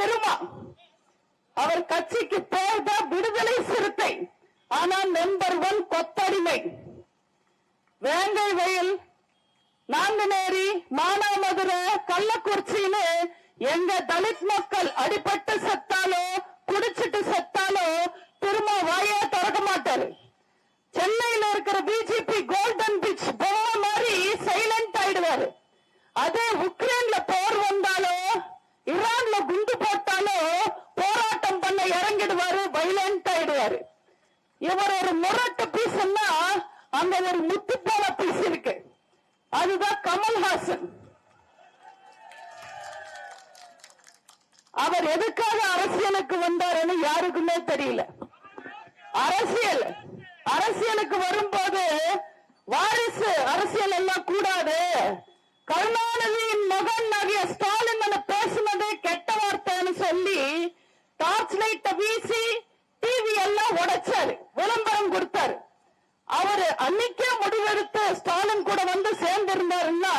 திருமா. அவர் கட்சிக்கு பேர் தான் விடுதலை சிறுத்தை. ஆனா நம்பர் 1 கொத்தடிமை. வேங்கை வயல், நாங்குநேரி, மானாமதுரை, கள்ளக்குறிச்சின்னு எங்க தலித் மக்கள் அடிபட்டு செத்தாலோ குடிச்சிட்டு செத்தாலோ திரும்ப வாயே திறக்க மாட்டாரு. சென்னையில இருக்கிற பிஜேபி கோல்டன் பீச் பொம்மை மாதிரி சைலண்ட் ஆயிடுவாரு. அதே உக்ரைன்ல போர் வந்தாலோ ஈரான்ல குண்டு போட்டாலோ போராட்டம் பண்ண இறங்கிடுவாரு, வைலண்ட் ஆயிடுவாரு. இவர் ஒரு முரட்டு பீஸ்னா அங்க ஒரு முத்து போல பீஸ் இருக்கு. அதுதான் கமல்ஹாசன். அவர் எதுக்காக அரசியலுக்கு வந்தாருன்னு யாருக்குமே தெரியல. அரசியலுக்கு வரும்போது வாரிசு அரசியல் எல்லாம் கூடாது, கருணாநிதியின் மகன் ஆகிய ஸ்டாலின் பேசினது கெட்ட வார்த்தைன்னு சொல்லி டார்ச் லைட்ட வீசி டிவி எல்லாம் உடைச்சாரு, விளம்பரம் கொடுத்தாரு. அவரு அன்னைக்கே முடிவெடுத்து ஸ்டாலின் கூட வந்து சேர்ந்து இருந்தாருன்னா